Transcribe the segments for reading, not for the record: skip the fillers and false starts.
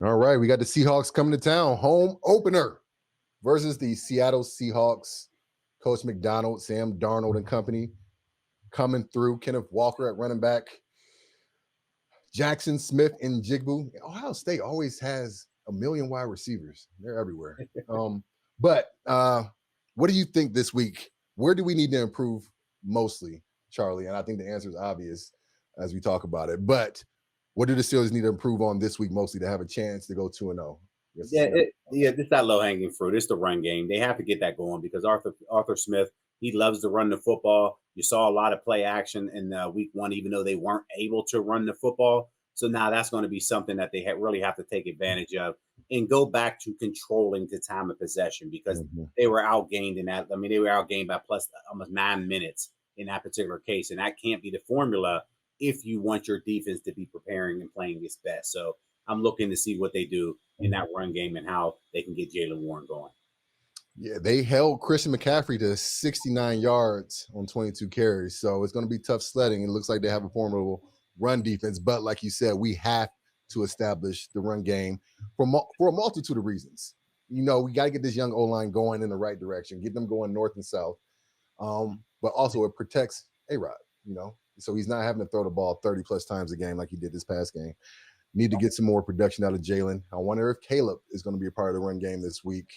All right, we got the Seahawks coming to town, home opener versus the Seattle Seahawks. Coach McDonald, Sam Darnold and company coming through. Kenneth Walker at running back. Jackson Smith and Jigbu. Ohio State always has a million wide receivers. They're everywhere. But what do you think this week? Where do we need to improve mostly, Charlie? And I think the answer is obvious as we talk about it. But what do the Steelers need to improve on this week mostly to have a chance to go 2-0? Yeah, this is that low hanging fruit. It's the run game. They have to get that going because Arthur Smith, he loves to run the football. You saw a lot of play action in week one, even though they weren't able to run the football. So now that's going to be something that they really have to take advantage of and go back to controlling the time of possession because they were outgained in that. I mean, they were outgained by plus almost 9 minutes in that particular case, and that can't be the formula if you want your defense to be preparing and playing its best. So I'm looking to see what they do in that run game and how they can get Jaylen Warren going. Yeah, they held Christian McCaffrey to 69 yards on 22 carries. So it's going to be tough sledding. It looks like they have a formidable run defense. But like you said, we have to establish the run game for a multitude of reasons. You know, we got to get this young O-line going in the right direction, get them going north and south. But also it protects A-Rod, you know, so he's not having to throw the ball 30 plus times a game like he did this past game. Need to get some more production out of Jaylen. I wonder if Caleb is going to be a part of the run game this week.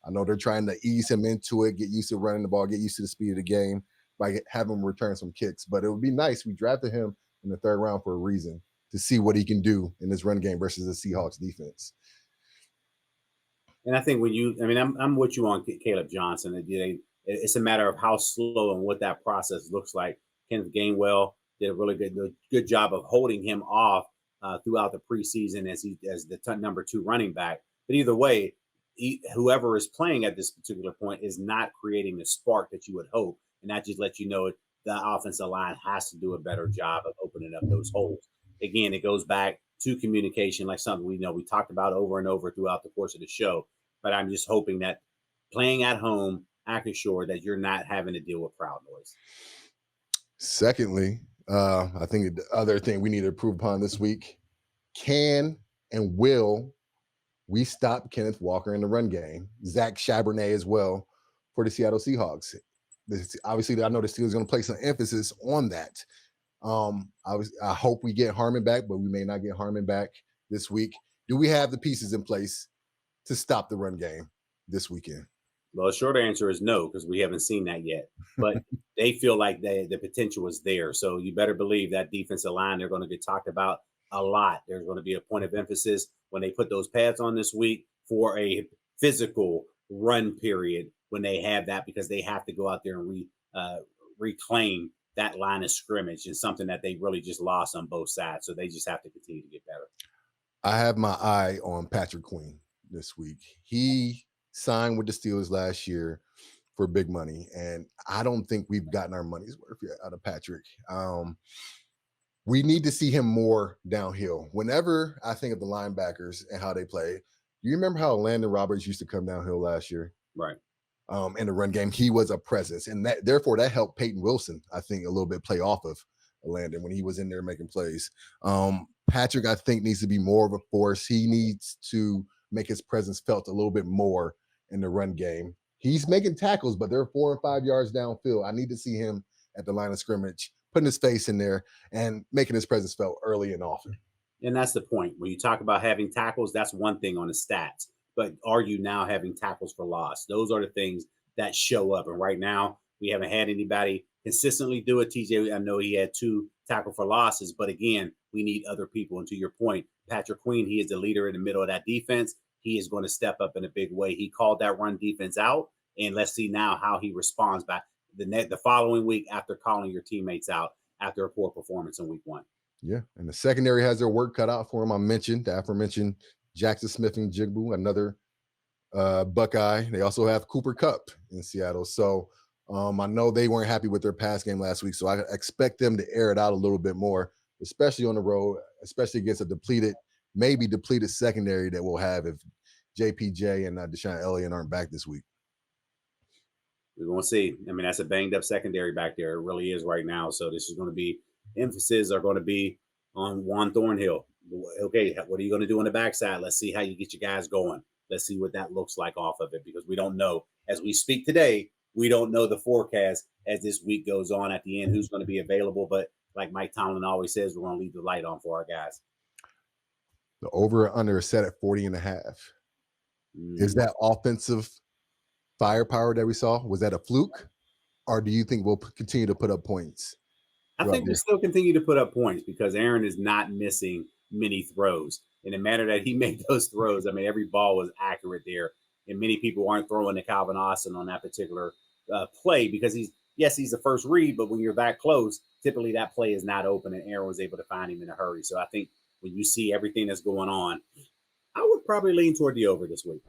I know they're trying to ease him into it, get used to running the ball, get used to the speed of the game by having him return some kicks. But it would be nice. We drafted him in the third round for a reason to see what he can do in this run game versus the Seahawks defense. And I think I'm with you on Caleb Johnson. It's a matter of how slow and what that process looks like. Kenneth Gainwell did a really good job of holding him off throughout the preseason as the number 2 running back. But either way, whoever is playing at this particular point is not creating the spark that you would hope. And that just lets you know the offensive line has to do a better job of opening up those holes. Again, it goes back to communication, like something we talked about over and over throughout the course of the show. But I'm just hoping that playing at home, making sure that you're not having to deal with crowd noise. Secondly, I think the other thing we need to improve upon this week, can and will we stop Kenneth Walker in the run game, Zach Charbonnet as well for the Seattle Seahawks. Obviously, I know the Steelers are going to place some emphasis on that. I hope we get Harmon back, but we may not get Harmon back this week. Do we have the pieces in place to stop the run game this weekend? Well, the short answer is no, because we haven't seen that yet. But they feel like the potential is there. So you better believe that defensive line, they're going to get talked about a lot. There's going to be a point of emphasis when they put those pads on this week for a physical run period when they have that, because they have to go out there and reclaim that line of scrimmage, and something that they really just lost on both sides. So they just have to continue to get better. I have my eye on Patrick Queen this week. He signed with the Steelers last year for big money, and I don't think we've gotten our money's worth yet out of Patrick. We need to see him more downhill. Whenever I think of the linebackers and how they play, you remember how Landon Roberts used to come downhill last year? Right. In the run game, he was a presence, and therefore that helped Peyton Wilson, I think, a little bit play off of Landon when he was in there making plays. Patrick, I think, needs to be more of a force. He needs to make his presence felt a little bit more in the run game. He's making tackles, but they're 4 and 5 yards downfield. I need to see him at the line of scrimmage, putting his face in there and making his presence felt early and often. And that's the point. When you talk about having tackles, that's one thing on the stats. But are you now having tackles for loss? Those are the things that show up. And right now, we haven't had anybody consistently do it. TJ, I know he had 2 tackle for losses, but again, we need other people. And to your point, Patrick Queen, he is the leader in the middle of that defense. He is going to step up in a big way. He called that run defense out, and let's see now how he responds back the following week after calling your teammates out after a poor performance in week 1. Yeah, and the secondary has their work cut out for him. I mentioned the aforementioned Jackson Smith and Jigbu, another Buckeye. They also have Cooper Kupp in Seattle. So I know they weren't happy with their pass game last week, so I expect them to air it out a little bit more, especially on the road, especially against a maybe depleted secondary that we'll have if JPJ and Deshaun Elliott aren't back this week. We're going to see. I mean, that's a banged up secondary back there. It really is right now. So this is going to be, emphasis are going to be on Juan Thornhill. Okay, what are you going to do on the backside? Let's see how you get your guys going. Let's see what that looks like off of it, because we don't know. As we speak today, we don't know the forecast as this week goes on at the end, who's going to be available. But like Mike Tomlin always says, we're going to leave the light on for our guys. The over or under is set at 40.5. Is Mm. that offensive firepower that we saw, was that a fluke? Or do you think we'll continue to put up points I throughout think the we year? still continue to put up points because Aaron is not missing many throws. In the manner that he made those throws, I mean, every ball was accurate there. And many people aren't throwing to Calvin Austin on that particular play because he's the first read, but when you're that close, typically that play is not open, and Aaron was able to find him in a hurry. So I think when you see everything that's going on, I would probably lean toward the over this week.